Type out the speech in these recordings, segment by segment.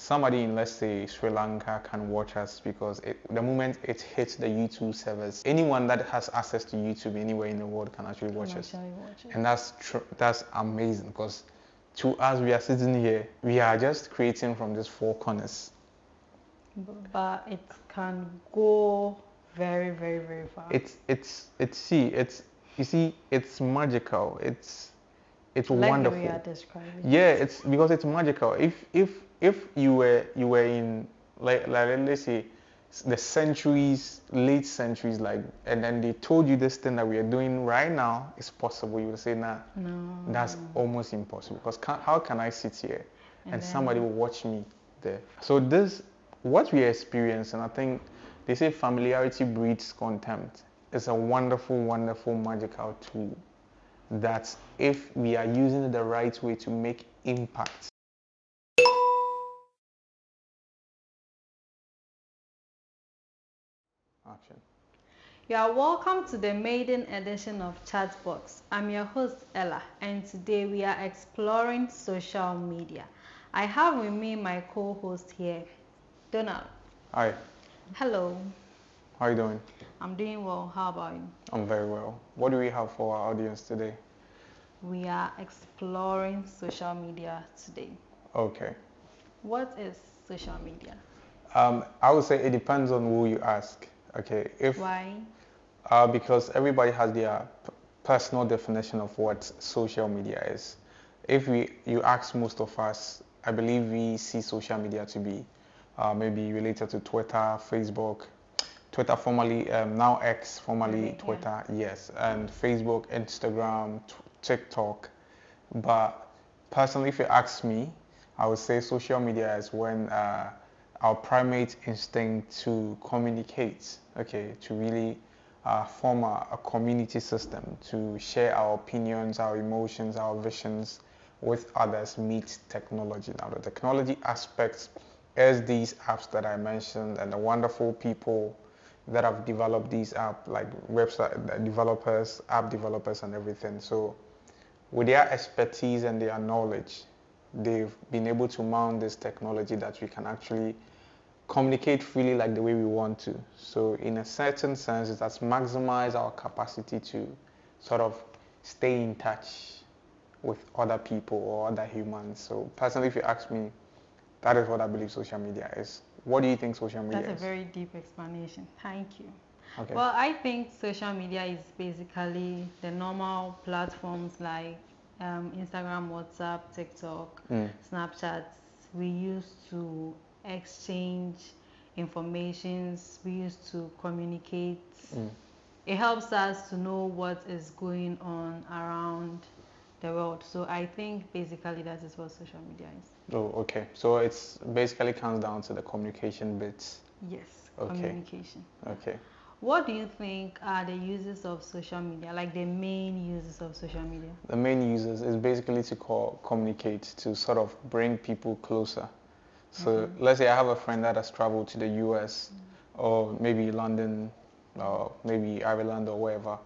somebody in, let's say, Sri Lanka can watch us because the moment it hits the YouTube servers, anyone that has access to YouTube anywhere in the world can actually watch us. And that's amazing because to us, we are sitting here, we are just creating from these four corners. But it can go very, very, very far. It's magical. It's like wonderful. The way you are describing. Yeah, it's because it's magical. If you were in like let's say the late centuries, and then they told you this thing that we are doing right now is possible, you would say, nah, no, that's almost impossible. Because how can I sit here and somebody will watch me there? So what we are experiencing, I think they say familiarity breeds contempt. It's a wonderful, wonderful, magical tool that if we are using it the right way to make impact. Action. You are welcome to the maiden edition of ChatBox. I'm your host Ella, and today we are exploring social media. I have with me my co-host here, Donald. Hi. Hello. How are you doing? I'm doing well. How about you? I'm very well. What do we have for our audience today? We are exploring social media today. Okay. What is social media? I would say it depends on who you ask. Okay. Why? Because everybody has their personal definition of what social media is. If you ask most of us, I believe we see social media to be maybe related to Twitter, Facebook, Twitter formerly, now X, formerly Twitter, yeah. Yes, and Facebook, Instagram, TikTok. But personally, if you ask me, I would say social media is when our primate instinct to communicate, okay, to really form a community system, to share our opinions, our emotions, our visions with others meet technology. Now, the technology aspects is these apps that I mentioned and the wonderful people that have developed these apps, like website developers, app developers and everything. So with their expertise and their knowledge, they've been able to mount this technology that we can actually communicate freely like the way we want to. So in a certain sense, it has maximized our capacity to sort of stay in touch with other people or other humans. So personally, if you ask me, that is what I believe social media is. What do you think social media is? That's a very deep explanation. Thank you. Okay. Well, I think social media is basically the normal platforms like Instagram, WhatsApp, TikTok, Snapchat we use to exchange informations, we use to communicate. It helps us to know what is going on around the world. So I think basically that is what social media is. Oh, okay. So it's basically comes down to the communication bits. Yes, okay. Communication. Okay. What do you think are the uses of social media, like the main uses of social media? The main uses is basically to communicate, to sort of bring people closer. So let's say I have a friend that has traveled to the US or maybe London or maybe Ireland or wherever.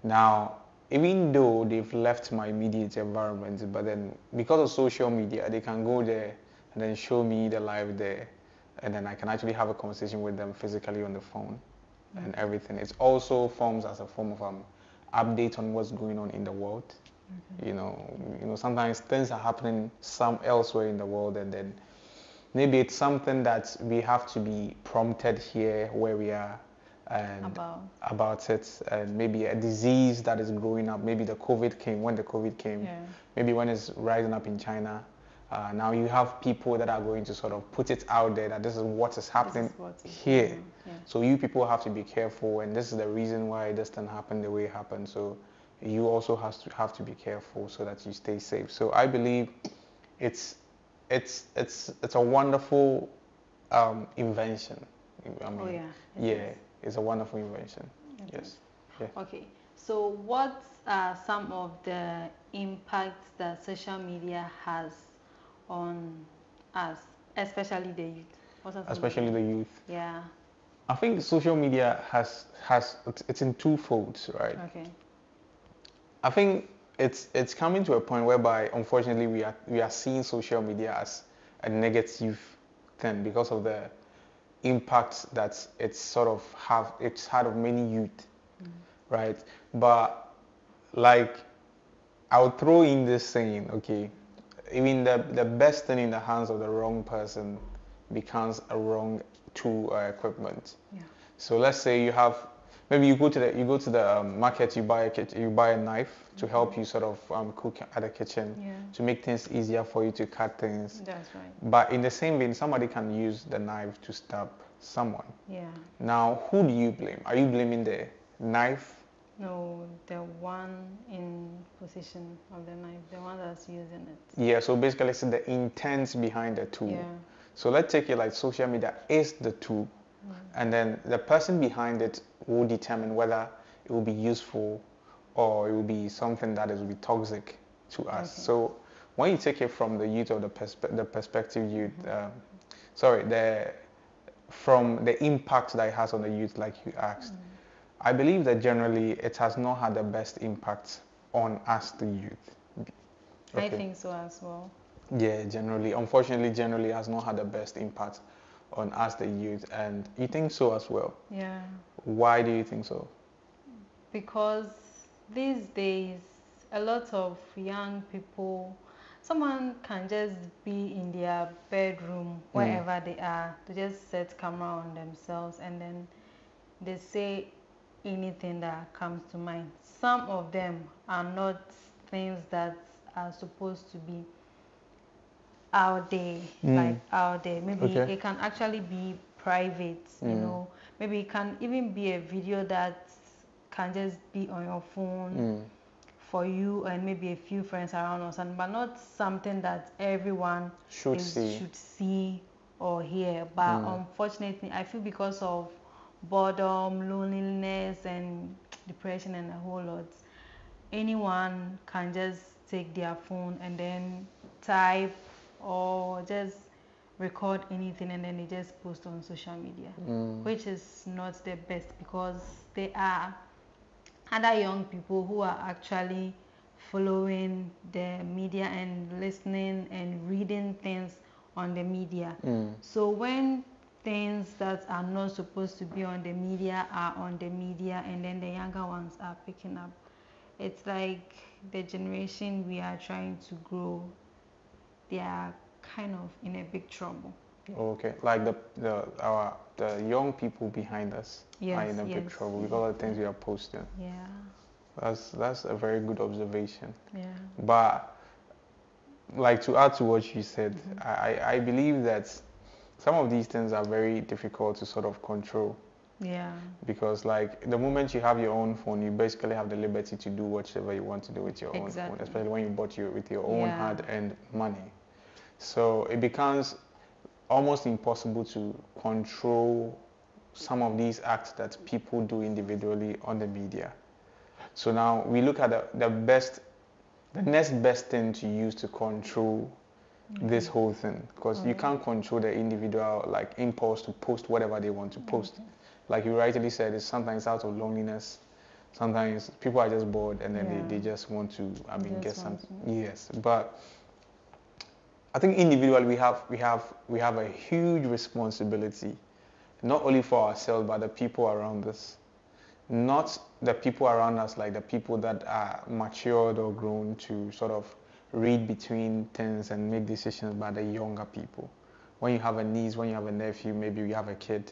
Now, even though they've left my immediate environment, but then because of social media, they can go there and then show me the life there. And then I can actually have a conversation with them physically on the phone and everything. It also forms as a form of update on what's going on in the world. You know, sometimes things are happening some elsewhere in the world, and then maybe it's something that we have to be prompted here where we are and about it, and maybe a disease that is growing up. Maybe when the COVID came, maybe when it's rising up in China. Now you have people that are going to sort of put it out there that this is what is happening here. Yeah. So you people have to be careful, and this is the reason why this thing happened the way it happened. So you also have to be careful so that you stay safe. So I believe it's a wonderful invention. I mean, it's a wonderful invention. Yes. Yeah. Okay. So what are some of the impacts that social media has on us, especially the youth? Especially the youth. Yeah. I think social media it's in two folds, right? Okay. I think it's coming to a point whereby unfortunately we are seeing social media as a negative thing because of the impact that it's had of many youth, right? But like I'll throw in this saying, okay, even the best thing in the hands of the wrong person becomes a wrong tool or equipment. Yeah. So let's say you have, maybe you go to the market, you buy a knife to help you sort of cook at the kitchen, Yeah. to make things easier for you to cut things. That's right. But in the same vein, somebody can use the knife to stab someone. Yeah. Now, who do you blame? Are you blaming the knife? No, the one in position of the knife, the one that's using it. Yeah, so basically it's the intent behind the tool. Yeah. So let's take it like social media is the tool, and then the person behind it will determine whether it will be useful or it will be something that will be toxic to us. Okay. So when you take it from the youth or the perspective youth, from the impact that it has on the youth, like you asked, I believe that generally it has not had the best impact on us, the youth. I think so as well. Yeah, unfortunately, generally has not had the best impact on us, the youth. And you think so as well? Yeah. Why do you think so? Because these days, a lot of young people, someone can just be in their bedroom, wherever they are, to just set camera on themselves, and then they say anything that comes to mind. Some of them are not things that are supposed to be out there, like out there. Maybe Okay. it can actually be private, you know. Maybe it can even be a video that can just be on your phone for you and maybe a few friends around or something, but not something that everyone Should should see or hear. But unfortunately, I feel because of boredom, loneliness, and depression, and a whole lot, anyone can just take their phone and then type or just record anything, and then they just post on social media, which is not the best, because there are other young people who are actually following the media and listening and reading things on the media. So when things that are not supposed to be on the media are on the media, and then the younger ones are picking up, it's like the generation we are trying to grow, they are kind of in a big trouble. Okay, like the young people behind us are in a big trouble because of the things we are posting. Yeah. That's a very good observation. Yeah. But like, to add to what you said, I believe that some of these things are very difficult to sort of control. Yeah. Because like the moment you have your own phone, you basically have the liberty to do whatever you want to do with your own phone, especially when you bought with your own hard-earned money. So it becomes almost impossible to control some of these acts that people do individually on the media. So now we look at the next best thing to use to control this whole thing, because you can't control the individual like impulse to post whatever they want to post. Like you rightly said, it's sometimes out of loneliness. Sometimes people are just bored and then they just want to, get something. Yes, but I think individually we have a huge responsibility, not only for ourselves but the people around us. Not the people around us, like the people that are matured or grown to sort of read between things and make decisions, but the younger people. When you have a niece, when you have a nephew, maybe you have a kid,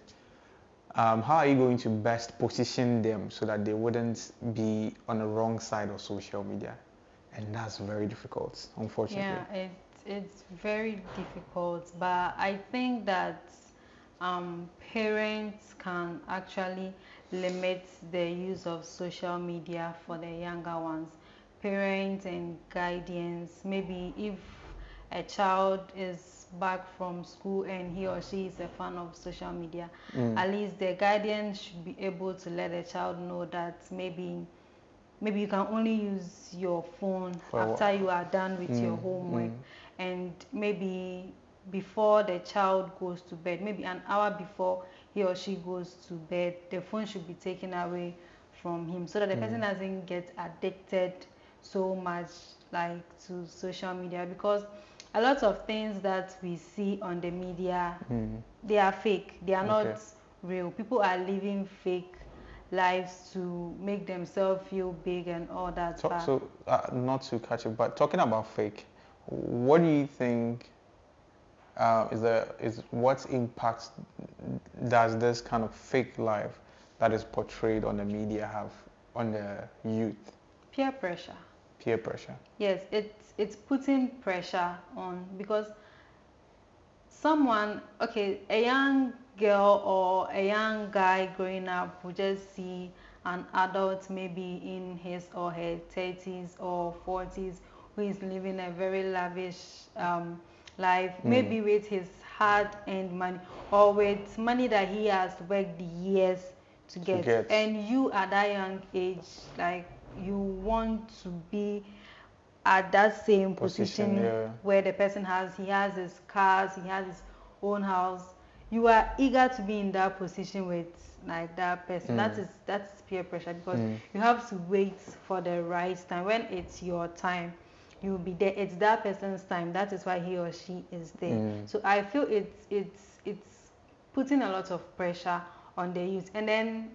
how are you going to best position them so that they wouldn't be on the wrong side of social media? And that's very difficult, unfortunately. Yeah, it's very difficult, but I think that parents can actually limit the use of social media for the younger ones. Parents and guardians, maybe if a child is back from school and he or she is a fan of social media, at least the guardian should be able to let the child know that maybe you can only use your phone after you are done with your homework, and maybe before the child goes to bed, maybe an hour before he or she goes to bed, the phone should be taken away from him, so that the person doesn't get addicted so much like to social media. Because a lot of things that we see on the media, they are fake. They are not real. People are living fake lives to make themselves feel big and all that. So not to catch you, but talking about fake, what do you think is what impact does this kind of fake life that is portrayed on the media have on the youth? Peer pressure. Peer pressure. Yes, it's putting pressure on, because someone, okay, a young girl or a young guy growing up will just see an adult maybe in his or her 30s or 40s who is living a very lavish life, maybe with his hard-earned money or with money that he has worked years to get. And you at that young age, like, you want to be at that same position where the person has his cars, he has his own house. You are eager to be in that position with like that person. That's peer pressure, because you have to wait for the right time. When it's your time, you'll be there. It's that person's time. That is why he or she is there. So I feel it's putting a lot of pressure on the youth, and then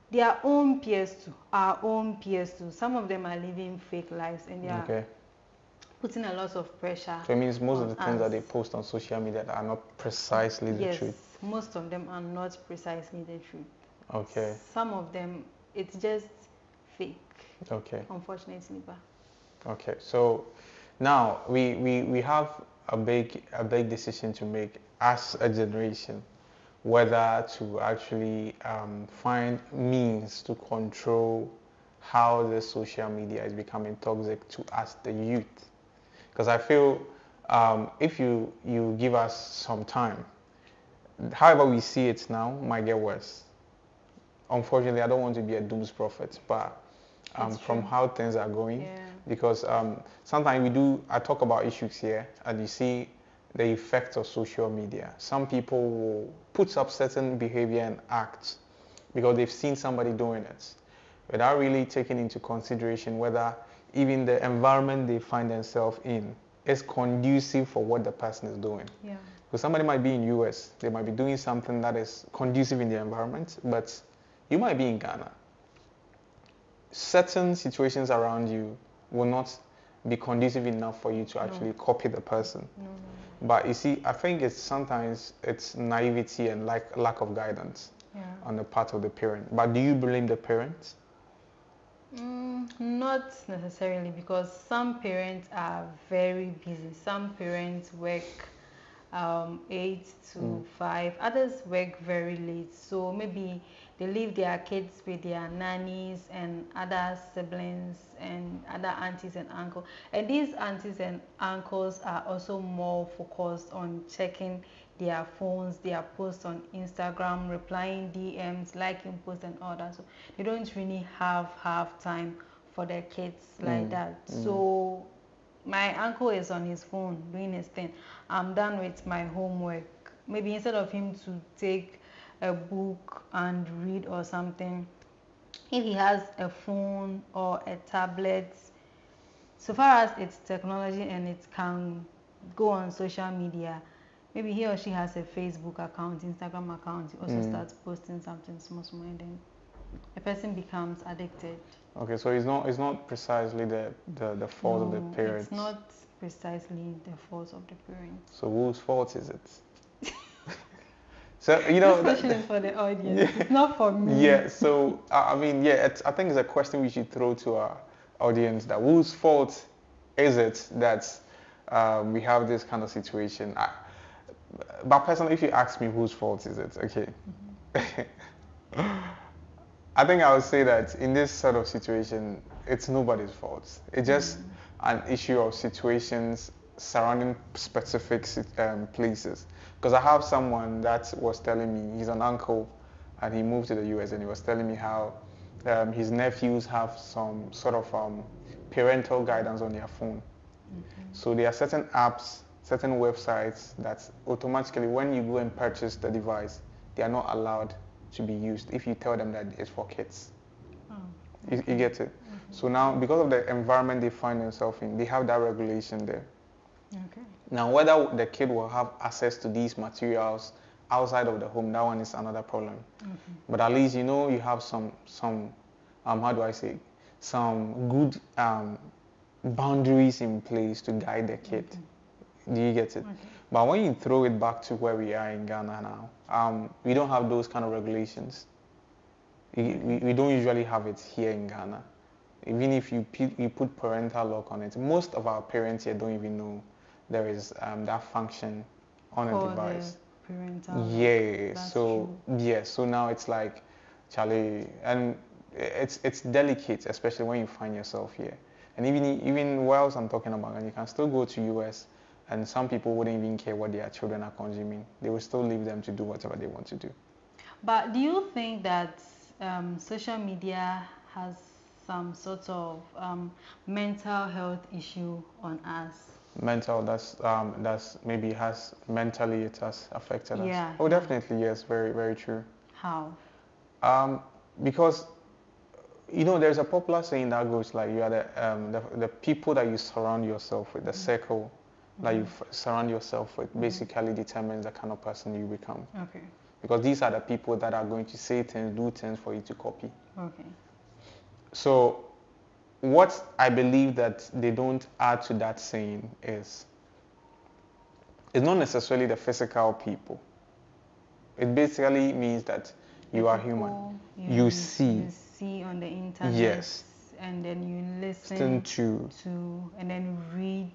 their own peers too, our own peers too. Some of them are living fake lives, and they are putting a lot of pressure. So it means most of the things that they post on social media are not precisely the truth. Yes, most of them are not precisely the truth. Okay. Some of them, it's just fake. Okay. Unfortunately, but. Okay, so now we have a big decision to make as a generation, whether to actually find means to control how the social media is becoming toxic to us, the youth. Because I feel if you give us some time, however we see it now might get worse. Unfortunately, I don't want to be a doom's prophet, but from how things are going, because sometimes I talk about issues here, and you see the effects of social media. Some people will put up certain behavior and acts because they've seen somebody doing it, without really taking into consideration whether even the environment they find themselves in is conducive for what the person is doing. Yeah. Because somebody might be in US, they might be doing something that is conducive in the environment, but you might be in Ghana. Certain situations around you will not be conducive enough for you to actually copy the person. But you see, I think sometimes it's naivety and lack of guidance on the part of the parent. But do you blame the parents? Not necessarily, because some parents are very busy. Some parents work 8 to 5. Others work very late. So maybe they leave their kids with their nannies and other siblings and other aunties and uncles. And these aunties and uncles are also more focused on checking their phones, their posts on Instagram, replying DMs, liking posts and all that. So they don't really have time for their kids like that. So my uncle is on his phone doing his thing. I'm done with my homework. Maybe instead of him to take a book and read or something, if he has a phone or a tablet, so far as it's technology and it can go on social media, maybe he or she has a Facebook account, Instagram account, he also starts posting something small, and then a person becomes addicted. Okay, so it's not precisely the fault of the parents. It's not precisely the fault of the parents. So whose fault is it? So this question is for the audience. It's not for me. Yeah. So I think it's a question we should throw to our audience: that whose fault is it that we have this kind of situation? But personally, if you ask me whose fault is it, okay. I think I would say that in this sort of situation, it's nobody's fault. It's just an issue of situations surrounding specific places. Because I have someone that was telling me, he's an uncle, and he moved to the US, and he was telling me how his nephews have some sort of parental guidance on their phone. So there are certain apps, certain websites that automatically, when you go and purchase the device, they are not allowed to be used if you tell them that it's for kids. You get it? So now, because of the environment they find themselves in, they have that regulation there. Now, whether the kid will have access to these materials outside of the home, that one is another problem. But at least you have some how do I say, some good boundaries in place to guide the kid. Do you get it? But when you throw it back to where we are in Ghana now, we don't have those kind of regulations. We don't usually have it here in Ghana. Even if you put parental lock on it, most of our parents here don't even know there is that function on a device. Yeah. So now it's like, Charlie, and it's delicate, especially when you find yourself here. And even whilst I'm talking about, and you can still go to US, and some people wouldn't even care what their children are consuming. They will still leave them to do whatever they want to do. But do you think that social media has some sort of mental health issue on us? That's maybe has mentally it has affected us. Yeah. Oh, definitely, yes, very, very true. How? Because there's a popular saying that goes like, you are the people that you surround yourself with, the circle that you surround yourself with, basically determines the kind of person you become. Okay. Because these are the people that are going to say things, do things for you to copy. Okay. So what I believe that they don't add to that saying is, it's not necessarily the physical people. It basically means that you are human. You see on the internet. Yes. And then you listen to and then read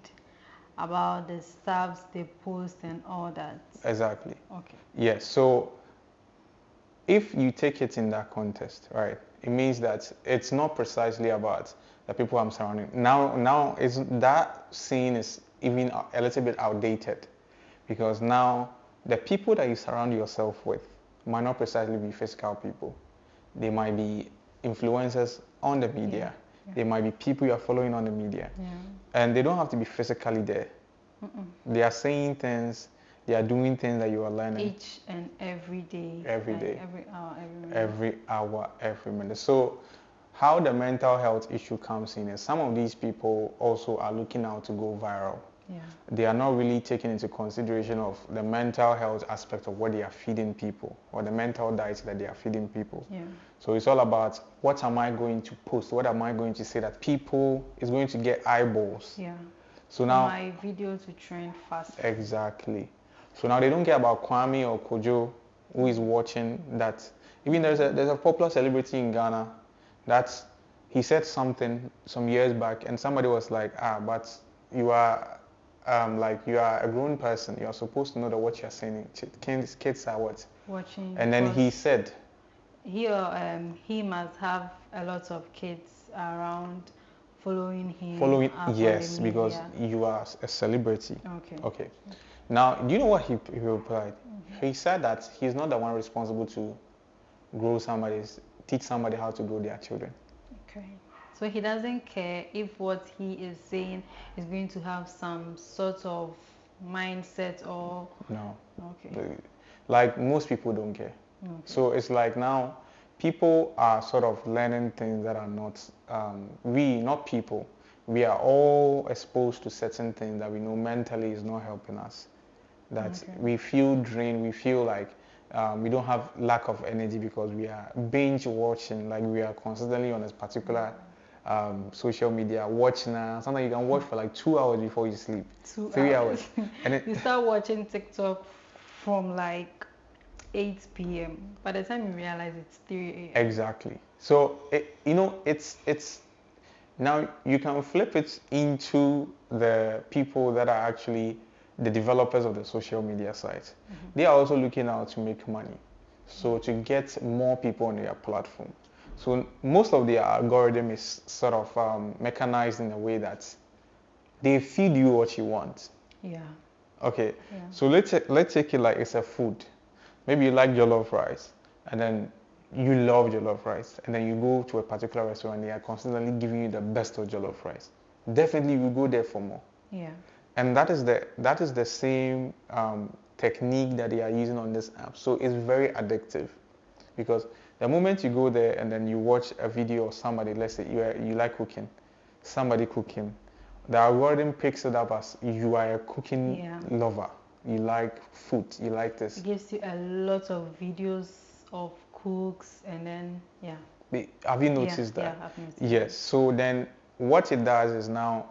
about the stuffs they post and all that. Exactly. Okay. Yes. So if you take it in that context, right, it means that it's not precisely about the people I'm surrounding. Now is that saying is even a little bit outdated, because now the people that you surround yourself with might not precisely be physical people. They might be influencers on the media. Yeah. They might be people you're following on the media. Yeah. And they don't have to be physically there. They are saying things, they are doing things that you are learning. Each and every day. Every day. Every hour, every minute. Every hour, every minute. So how the mental health issue comes in is some of these people also are looking out to go viral. Yeah. They are not really taking into consideration of the mental health aspect of what they are feeding people, or the mental diet that they are feeding people. Yeah. So it's all about, what am I going to post? What am I going to say that people is going to get eyeballs? Yeah. So now my video to trend fast. Exactly. So now they don't care about Kwame or Kojo who is watching that. Even there's a popular celebrity in Ghana that he said something some years back, and somebody was like, but you are you are a grown person. You are supposed to know that what you're saying. Kids are what? Watching. And then he said, he must have a lot of kids around following him. Yes, because you are a celebrity. Okay. Now, do you know what he replied? He said that he's not the one responsible to teach somebody how to grow their children. Okay. So he doesn't care if what he is saying is going to have some sort of mindset or... No. Okay. Like most people don't care. Okay. So it's like now people are sort of learning things that are not, not people. We are all exposed to certain things that we know mentally is not helping us. That we feel drained, we feel like we don't have lack of energy because we are binge watching, like we are constantly on this particular social media watching. Sometimes you can watch for like 2 hours before you sleep. 3 hours. And you start watching TikTok from like 8 p.m. By the time you realize it's 3 a.m. Exactly. So it's now you can flip it into the people that are actually the developers of the social media sites. They are also looking out to make money, so to get more people on their platform. So most of their algorithm is sort of mechanized in a way that they feed you what you want. Yeah. Okay. Yeah. So let's take it like it's a food. Maybe you like jollof rice, and then you love jollof rice, and then you go to a particular restaurant, they are constantly giving you the best of jollof rice. Definitely you go there for more. Yeah. And that is the same technique that they are using on this app. So it's very addictive, because the moment you go there and then you watch a video of somebody, let's say you like cooking, somebody cooking, the algorithm picks it up as you are a cooking Yeah. lover. You like food. You like this. It gives you a lot of videos of cooks, and then yeah. Have you noticed Yeah, that? I've noticed Yes. So then what it does is now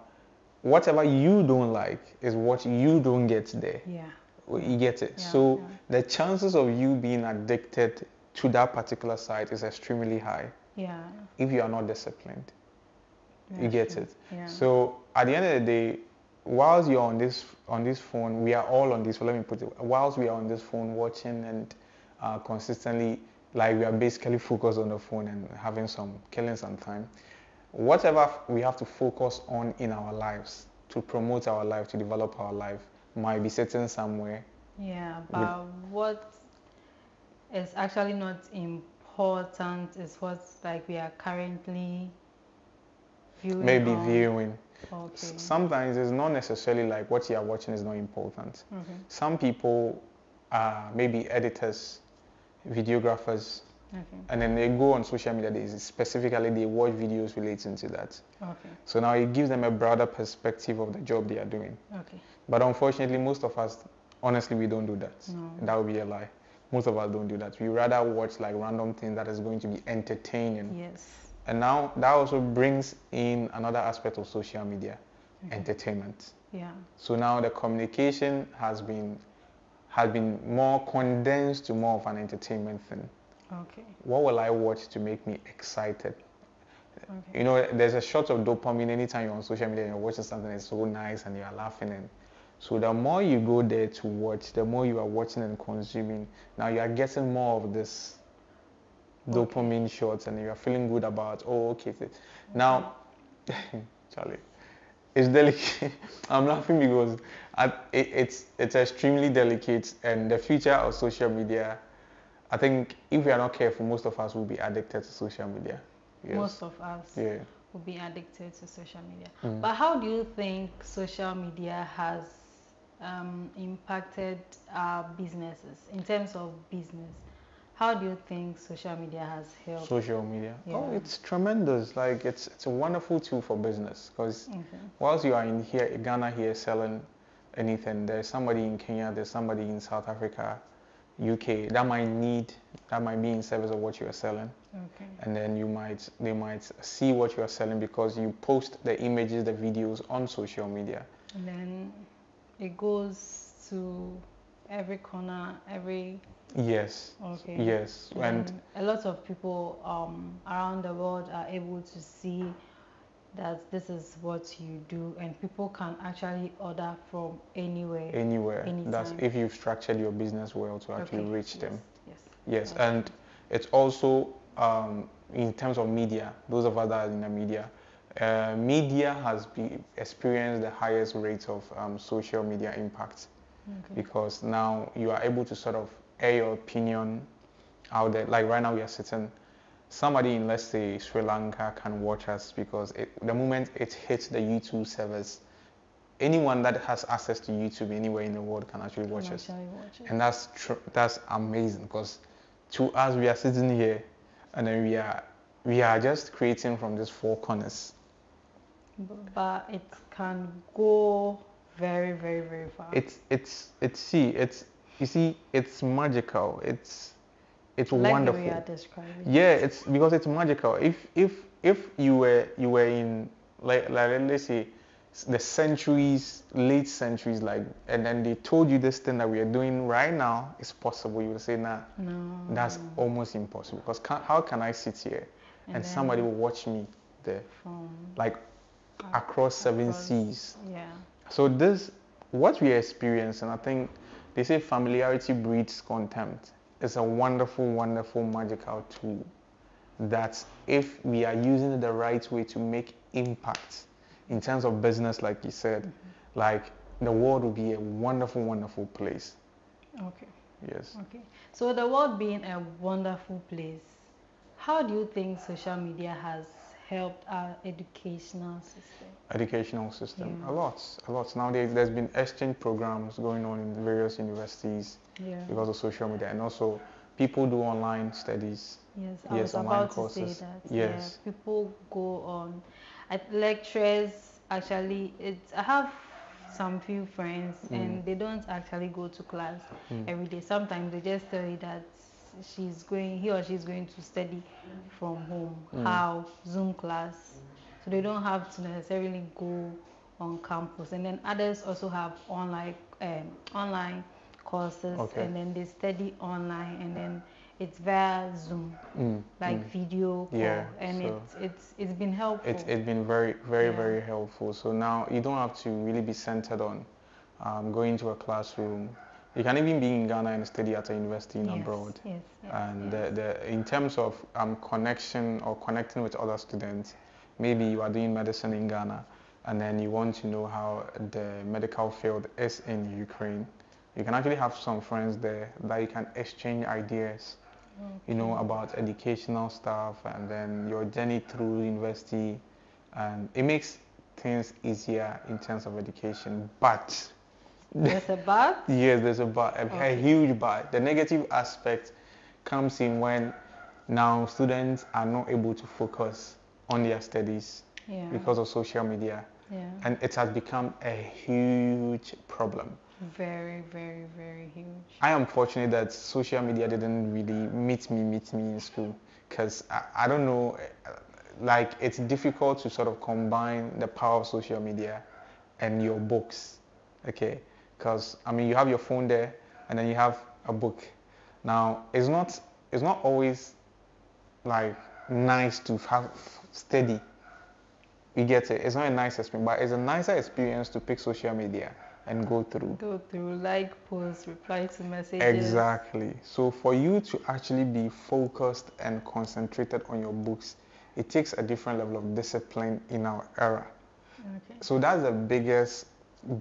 whatever you don't like is what you don't get there. Yeah. You get it. Yeah, So yeah. the chances of you being addicted to that particular site is extremely high Yeah. if you are not disciplined. You That's get true. it. Yeah. So at the end of the day, whilst you're on this phone, we are all on this. Let me put it. Whilst we are on this phone watching and consistently, like we are basically focused on the phone and killing some time. Whatever we have to focus on in our lives to promote our life, to develop our life, might be sitting somewhere. Yeah, but what is actually not important is what like we are currently viewing Maybe on. viewing. Okay. Sometimes it's not necessarily like what you are watching is not important. Okay. Some people are maybe editors, videographers, Okay. and then they go on social media. Specifically, they watch videos relating to that. Okay. So now it gives them a broader perspective of the job they are doing. Okay. But unfortunately, most of us, honestly, we don't do that. No. That would be a lie. Most of us don't do that. We rather watch like random things that is going to be entertaining. Yes. And now that also brings in another aspect of social media, entertainment. Yeah. So now the communication has been more condensed to more of an entertainment thing. Okay. What will I watch to make me excited? Okay. You know, there's a shot of dopamine anytime you're on social media and you're watching something that's so nice and you're laughing. And so the more you go there to watch, the more you are watching and consuming. Now you are getting more of this dopamine shots and you are feeling good about, oh, okay. Now, Charlie, it's delicate. I'm laughing because it's extremely delicate, and the future of social media, I think if we are not careful, most of us will be addicted to social media. Yes. Most of us will be addicted to social media. But how do you think social media has impacted our businesses in terms of business? How do you think social media has helped? Social media? Yeah. Oh, it's tremendous. Like it's a wonderful tool for business because whilst you are in Ghana here selling anything, there's somebody in Kenya, there's somebody in South Africa, UK that might be in service of what you are selling. Okay. And then they might see what you are selling because you post the images, the videos on social media. And then it goes to every corner, every. Yes. Okay. Yes. And a lot of people around the world are able to see that this is what you do, and people can actually order from anywhere. Anytime. That's if you've structured your business well to actually reach them. Yes. And it's also in terms of media. Those of us that are in the media, media has experienced the highest rate of social media impact because now you are able to sort of air your opinion out there. Like right now we are sitting, somebody in, let's say, Sri Lanka can watch us because the moment it hits the YouTube servers, anyone that has access to YouTube anywhere in the world can actually watch us. And that's amazing because to us, we are sitting here and then we are just creating from these four corners. But it can go very, very, very far. It's magical. It's like wonderful. The way you are describing. Yeah, it's because it's magical. If you were in like let's say the late centuries, like, and then they told you this thing that we are doing right now is possible, you would say, nah, no, that's almost impossible. Because how can I sit here and somebody will watch me there, like across 7 seas? Yeah. So what we are experiencing, I think they say familiarity breeds contempt. It's a wonderful, wonderful, magical tool that if we are using it the right way to make impact in terms of business, like you said, like the world will be a wonderful, wonderful place. Okay. Yes. Okay. So the world being a wonderful place, how do you think social media has helped our educational system? A lot. Nowadays, there's been exchange programs going on in various universities because of social media, and also people do online studies. Yes, I was about to say that. Yes. Yeah, people go on. Lecturers actually, I have some few friends and they don't actually go to class every day. Sometimes they just tell you that he or she's going to study from home, how Zoom class. So they don't have to necessarily go on campus. And then others also have online courses, Okay. and then they study online, and then it's via Zoom, like video call, Yeah, and so it's been helpful. it's been very, very, Yeah. very helpful. So now you don't have to really be centered on going to a classroom. You can even be in Ghana and study at a university in Yes, abroad. yes, yes, And yes. in terms of connection or connecting with other students, maybe you are doing medicine in Ghana and then you want to know how the medical field is in Ukraine. You can actually have some friends there that you can exchange ideas, about educational stuff and then your journey through university, and it makes things easier in terms of education. But There's a but? yes, there's a but, a huge but. The negative aspect comes in when now students are not able to focus on their studies because of social media, and it has become a huge problem. Very, very, very huge. I am fortunate that social media didn't really meet me in school, because I don't know, like it's difficult to sort of combine the power of social media and your books, okay? Because I mean you have your phone there and then you have a book. Now it's not always like nice to have study. You get it? It's not a nice experience, but it's a nicer experience to pick social media and go through. Like posts, reply to messages. Exactly. So for you to actually be focused and concentrated on your books, it takes a different level of discipline in our era. Okay. So that's the biggest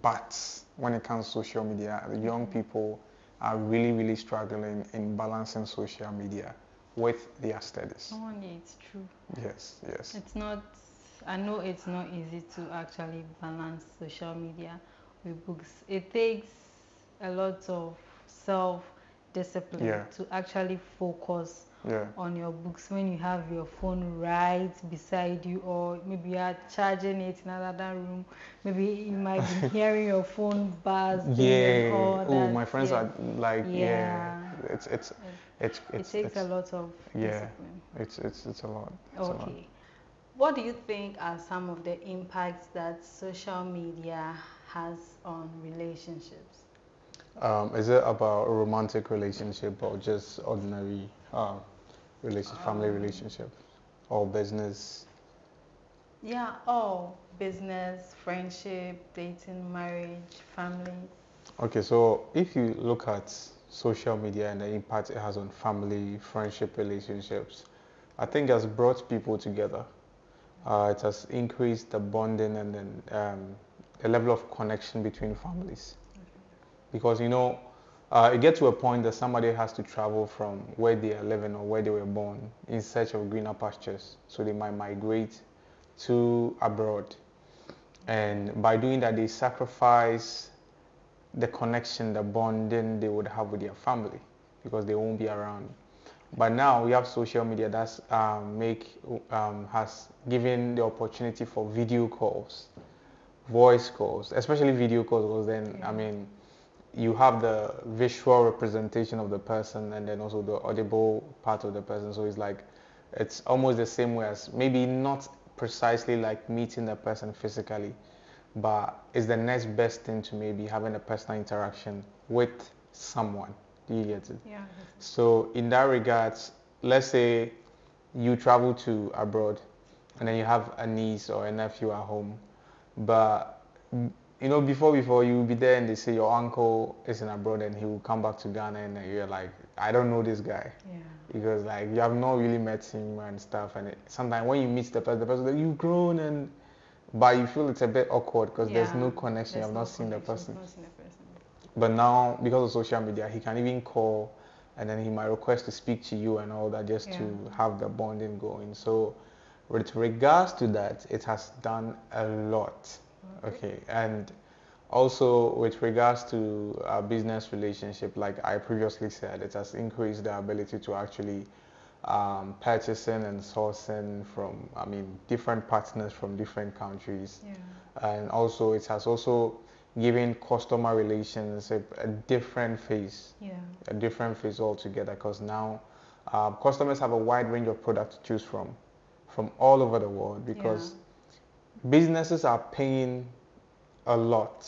but when it comes to social media. The young people are really, really struggling in balancing social media with their studies. Oh, yeah, it's true. Yes, yes. I know it's not easy to actually balance social media with books. It takes a lot of self-discipline to actually focus on your books when you have your phone right beside you, or maybe you are charging it in another room. Maybe you might be hearing your phone buzzing and all that. Oh, my friends are like, It takes a lot of discipline. It's a lot. Okay. What do you think are some of the impacts that social media has on relationships? Is it about a romantic relationship or just ordinary family relationship or business? Yeah, all business, friendship, dating, marriage, family. Okay, so if you look at social media and the impact it has on family, friendship, relationships, I think it has brought people together. It has increased the bonding and then the level of connection between families. Because it gets to a point that somebody has to travel from where they are living or where they were born in search of greener pastures. So they might migrate to abroad. And by doing that, they sacrifice the connection, the bonding they would have with their family because they won't be around. But now we have social media that's has given the opportunity for video calls, voice calls, especially video calls, because then I mean you have the visual representation of the person and then also the audible part of the person. So it's almost the same way as, maybe not precisely like meeting the person physically, but it's the next best thing to maybe having a personal interaction with someone. Do you get it? Yeah. So in that regards, let's say you travel to abroad and then you have a niece or a nephew at home, but before you will be there and they say your uncle is in abroad and he will come back to Ghana, and you're like, I don't know this guy. Yeah. Because like you have not really met him and stuff, and sometimes when you meet the person you've grown, but you feel it's a bit awkward because there's no connection. You have not seen the person. But now, because of social media, he can even call and then he might request to speak to you and all that, just to have the bonding going. So with regards to that, it has done a lot. Okay. And also with regards to our business relationship, like I previously said, it has increased the ability to actually purchasing and sourcing from, I mean, different partners from different countries. Yeah. And also it has also given customer relations a different face, Yeah. a different face altogether, because now customers have a wide range of products to choose from all over the world, because businesses are paying a lot,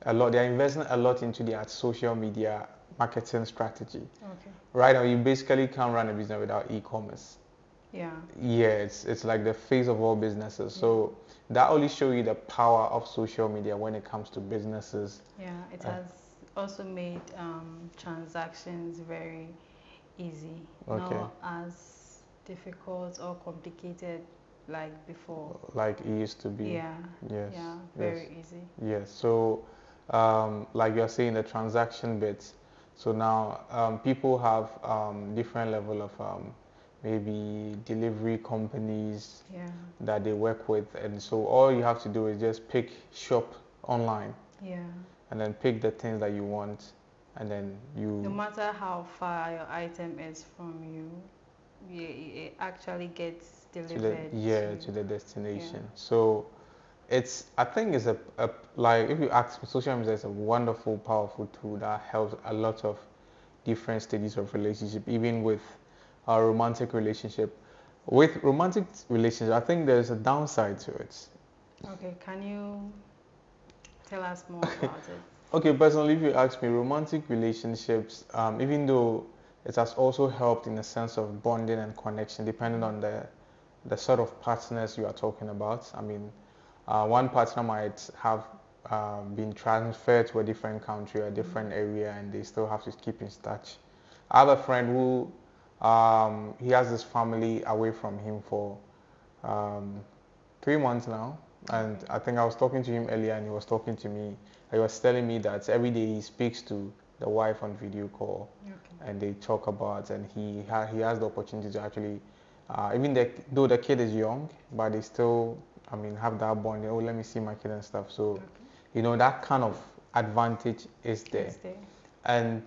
they're investing a lot into their social media marketing strategy. Okay. Right now, you basically can't run a business without e-commerce. Yeah. Yeah, it's like the face of all businesses. So that only shows you the power of social media when it comes to businesses. Yeah, it has also made transactions very easy, Okay. not as difficult or complicated like before. Like it used to be. Yeah. Yes. Yeah, Yes. very easy. Yes. So, like you're saying, the transaction bits. So now people have different level of maybe delivery companies Yeah. that they work with, and so all you have to do is just pick shop online, Yeah. and then pick the things that you want, and then No you matter how far your item is from you, it actually gets to the delivered to the destination. Yeah. So it's, I think it's a like, if you ask me, social media is a wonderful, powerful tool that helps a lot of different stages of relationship, even with a romantic relationship. With romantic relationship, I think there's a downside to it. Okay, can you tell us more about it? Okay, personally, if you ask me, romantic relationships, even though it has also helped in a sense of bonding and connection, depending on the sort of partners you are talking about. I mean, one partner might have been transferred to a different country or a different area, and they still have to keep in touch. I have a friend who he has his family away from him for um, 3 months now, and Okay. I think I was talking to him earlier, and he was talking to me. He was telling me that every day he speaks to the wife on video call, Okay. and they talk about, and he has the opportunity to actually, though the kid is young, but they still, I mean, have that bond. Oh, let me see my kid and stuff. So, Okay. that kind of advantage is there. Is there? And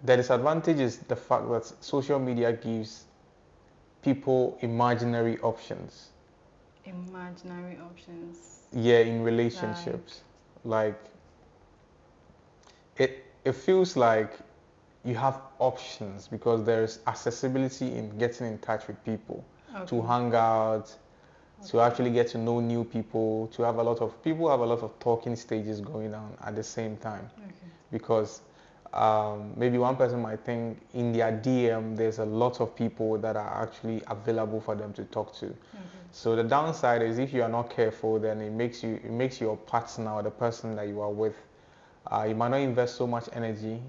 the disadvantage is the fact that social media gives people imaginary options. Imaginary options. Yeah, in Like, relationships. Like it feels like you have options because there's accessibility in getting in touch with people, to okay. hang out, to Okay. actually get to know new people, to have a lot of people have a lot of talking stages going on at the same time. Okay. Because maybe one person might think in their DM there's a lot of people that are actually available for them to talk to. Okay. So the downside is if you are not careful, then it makes your partner or the person that you are with, you might not invest so much energy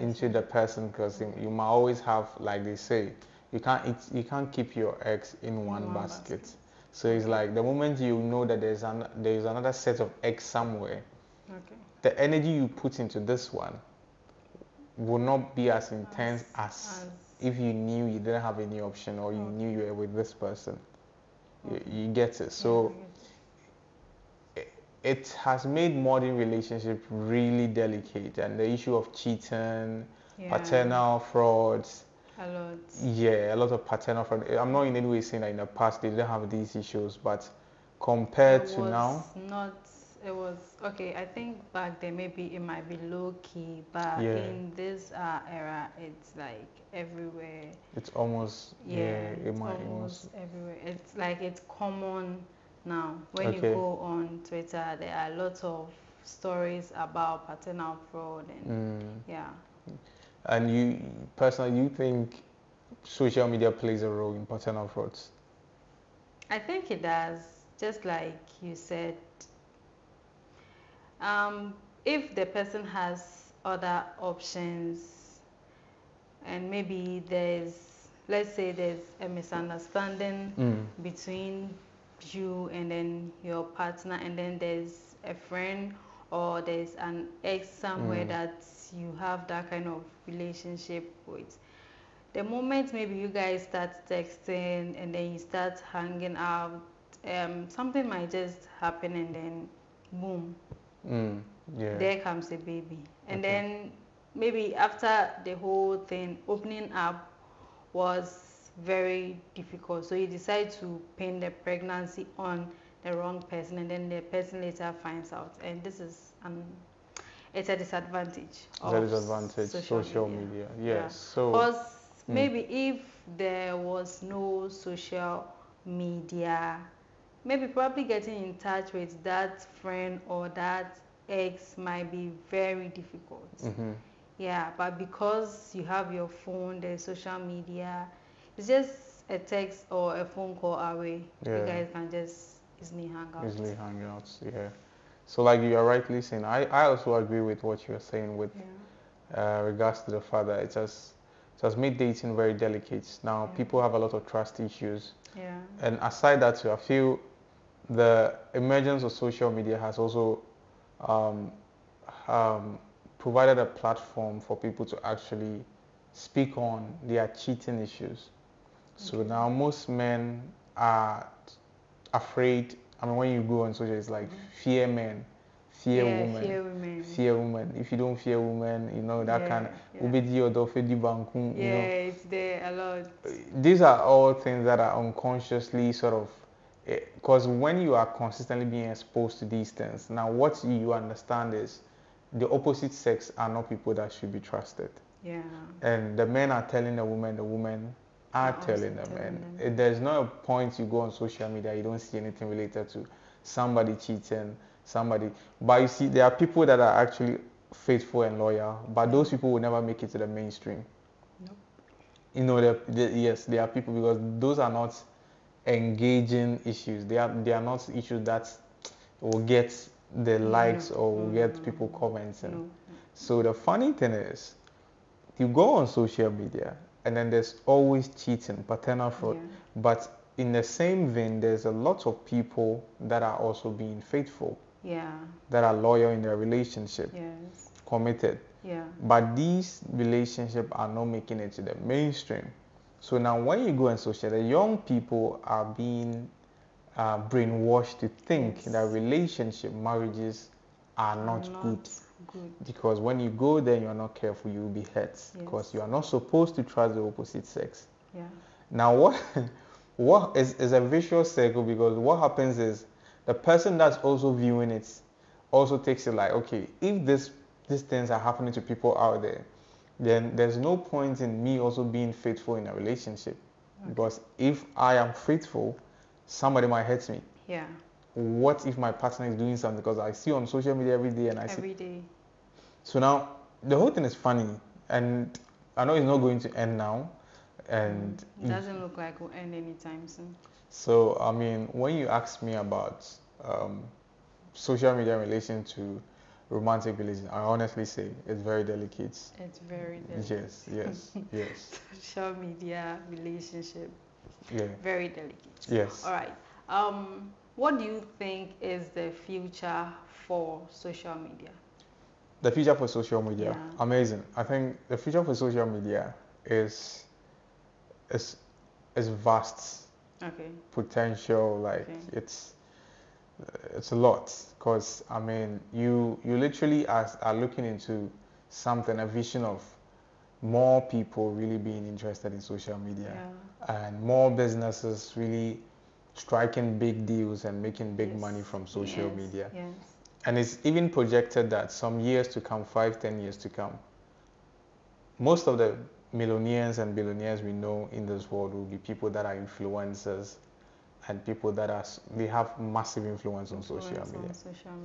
into the person, because you might always have, like they say, you can't keep your eggs in one basket. So it's like the moment you know that there's another set of eggs somewhere, Okay. the energy you put into this one will not be as intense as if you knew you didn't have any option, or you knew you were with this person. You get it. So it has made modern relationship really delicate, and the issue of cheating, paternal frauds. A lot. Yeah, a lot of paternal fraud. I'm not in any way saying that in the past they didn't have these issues, but compared to now, Not. It was okay. I think back then maybe it might be low key, but yeah, in this era, it's like everywhere. it's almost it It's might almost everywhere. It's like it's common now. When you okay. go on Twitter, there are lots of stories about paternal fraud and yeah. And you personally, you think social media plays a role in paternal frauds? I think it does. Just like you said, if the person has other options and maybe let's say there's a misunderstanding between you and then your partner, and then there's a friend or there's an ex somewhere that you have that kind of relationship with. The moment maybe you guys start texting and then you start hanging out, something might just happen and then boom, Yeah. there comes a baby. And then maybe after the whole thing, opening up was very difficult. So you decide to pin the pregnancy on the wrong person, and then the person later finds out. And this is it's a disadvantage That of is advantage, social media. Yeah, Yes. So, because maybe if there was no social media, maybe probably getting in touch with that friend or that ex might be very difficult. Yeah, but because you have your phone, there's social media, it's just a text or a phone call away. You yeah, guys can just easily hang out. easily hangouts. Yeah. So, like you are rightly saying, I also agree with what you are saying with regards to the father. It has made dating very delicate. Now, people have a lot of trust issues. Yeah. And aside that, too, I feel the emergence of social media has also um, provided a platform for people to actually speak on their cheating issues. So now most men are afraid. I mean, when you go on social, it's like fear men, fear women, fear women. fear women. If you don't fear women, that kind of it's there a lot. These are all things that are unconsciously sort of, because when you are consistently being exposed to these things, now what you understand is the opposite sex are not people that should be trusted. Yeah. And the men are telling the women are telling the men. There's no point you go on social media, you don't see anything related to somebody cheating, somebody. But you see, there are people that are actually faithful and loyal, but those people will never make it to the mainstream. Yes, there are people, because those are not engaging issues. They are not issues that will get the likes or will get people commenting. So the funny thing is, you go on social media and then there's always cheating, paternal fraud. But in the same vein, there's a lot of people that are also being faithful. That are loyal in their relationship. Committed. But these relationships are not making it to the mainstream. So now when you go on social, the young people are being brainwashed to think that relationship, marriages are not good. Because when you go there, you are not careful, you will be hurt. Because you are not supposed to trust the opposite sex. Now what is a vicious circle, because what happens is the person that's also viewing it also takes it like, okay, if these things are happening to people out there, then there's no point in me also being faithful in a relationship. Because if I am faithful, somebody might hurt me. What if my partner is doing something? Because I see on social media every day and I see. Every day. So now, the whole thing is funny. And I know it's not going to end now. And it doesn't look like it will end anytime soon. So, I mean, when you ask me about social media in relation to romantic relations, I honestly say it's very delicate. It's very delicate. Yes. Social media relationship. Very delicate. Yes. All right. What do you think is the future for social media? The future for social media, amazing. I think the future for social media is vast. Potential, like it's a lot, because I mean you literally are looking into something, a vision of more people really being interested in social media, and more businesses really striking big deals and making big money from social media. And it's even projected that some years to come, 5-10 years to come, most of the millionaires and billionaires we know in this world will be people that are influencers and people that they have massive influence on social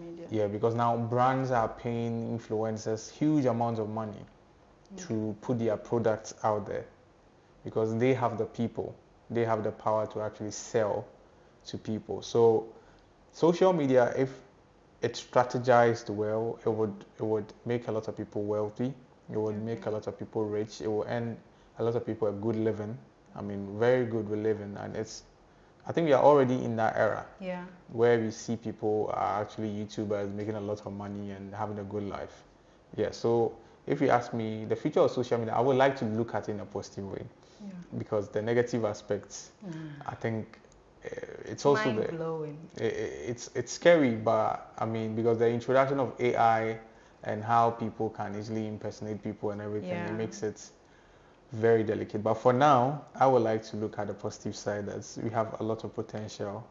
media. Yeah, because now brands are paying influencers huge amounts of money to put their products out there, because they have the people, they have the power to actually sell to people. So social media, if it's strategized well, it would make a lot of people wealthy. It would make a lot of people rich. It will earn a lot of people a good living. I mean, very good living. And I think we are already in that era where we see people are actually YouTubers making a lot of money and having a good life. So if you ask me, the future of social media, I would like to look at it in a positive way, because the negative aspects, I think it's also mind-blowing. It's scary, but I mean, because the introduction of AI and how people can easily impersonate people and everything. Yeah. It makes it very delicate. But for now, I would like to look at the positive side that we have a lot of potential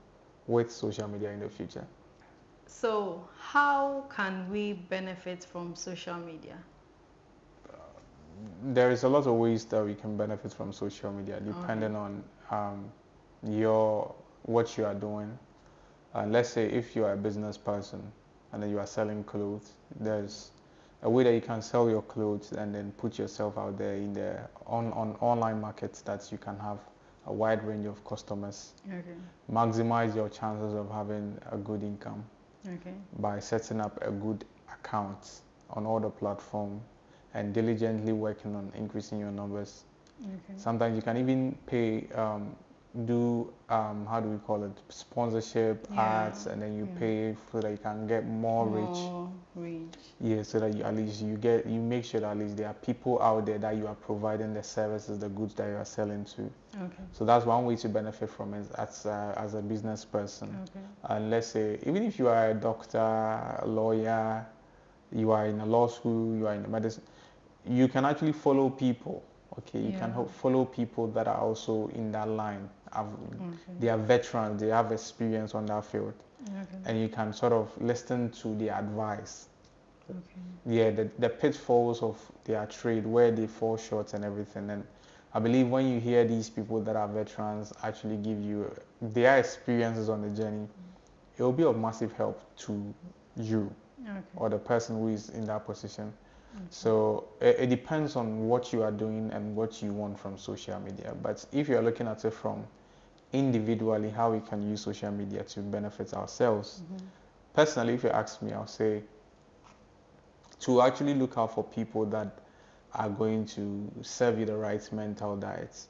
with social media in the future. So, how can we benefit from social media? There is a lot of ways that we can benefit from social media depending Okay. on your what you are doing. Let's say if you are a business person and then you are selling clothes, there's a way that you can sell your clothes and then put yourself out there in the on online markets that you can have a wide range of customers. Okay. Maximize your chances of having a good income Okay. by setting up a good account on all the platform and diligently working on increasing your numbers. Okay. Sometimes you can even pay, how do we call it, sponsorship Yeah. ads, and then you Yeah. pay so that you can get more reach. More reach. Yeah, so that you at least you make sure that at least there are people out there that you are providing the services, the goods that you are selling to. Okay. So that's one way to benefit from it as a business person. Okay. And let's say even if you are a doctor, a lawyer, you are in a law school, you are in medicine, you can actually follow people. Okay, you can Yeah. follow people that are also in that line. Okay. They are veterans, they have experience on that field, Okay. and you can sort of listen to their advice. Okay. Yeah, the pitfalls of their trade, where they fall short and everything. And I believe when you hear these people that are veterans actually give you their experiences on the journey, it will be of massive help to you Okay. or the person who is in that position. Okay. So it depends on what you are doing and what you want from social media. But if you're looking at it from individually, how we can use social media to benefit ourselves, personally, if you ask me, I'll say to actually look out for people that are going to serve you the right mental diet.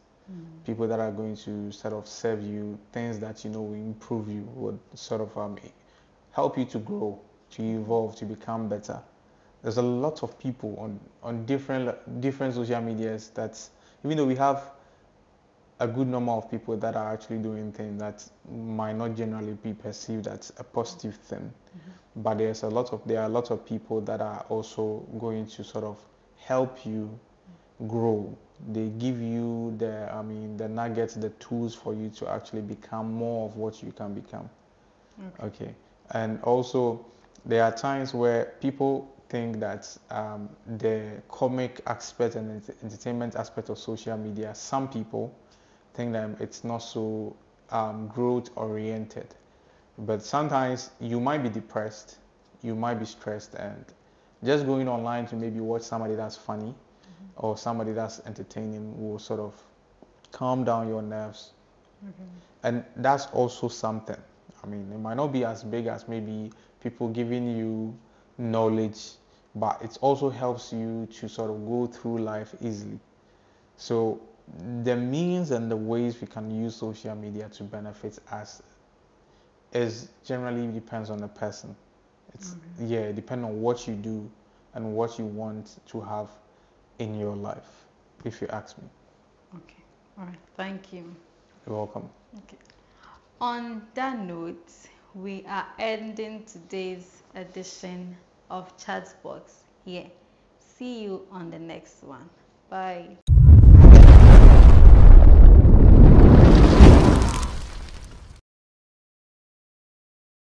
People that are going to sort of serve you things that you know will improve you, would sort of help you to grow, to evolve, to become better. There's a lot of people on different social medias that even though we have a good number of people that are actually doing things that might not generally be perceived as a positive thing, but there are a lot of people that are also going to sort of help you grow. They give you the nuggets, the tools for you to actually become more of what you can become. Okay. And also, there are times where people think that the comic aspect and entertainment aspect of social media, some people think that it's not so growth oriented. But sometimes you might be depressed, you might be stressed, and just going online to maybe watch somebody that's funny or somebody that's entertaining will sort of calm down your nerves. And that's also something. I mean, it might not be as big as maybe people giving you knowledge, but it also helps you to sort of go through life easily. So the means and the ways we can use social media to benefit us is generally depends on the person. It's yeah, depending on what you do and what you want to have in your life, if you ask me. Okay. All right. Thank you. You're welcome. Okay. On that note, we are ending today's edition of ChatBox here. See you on the next one. Bye.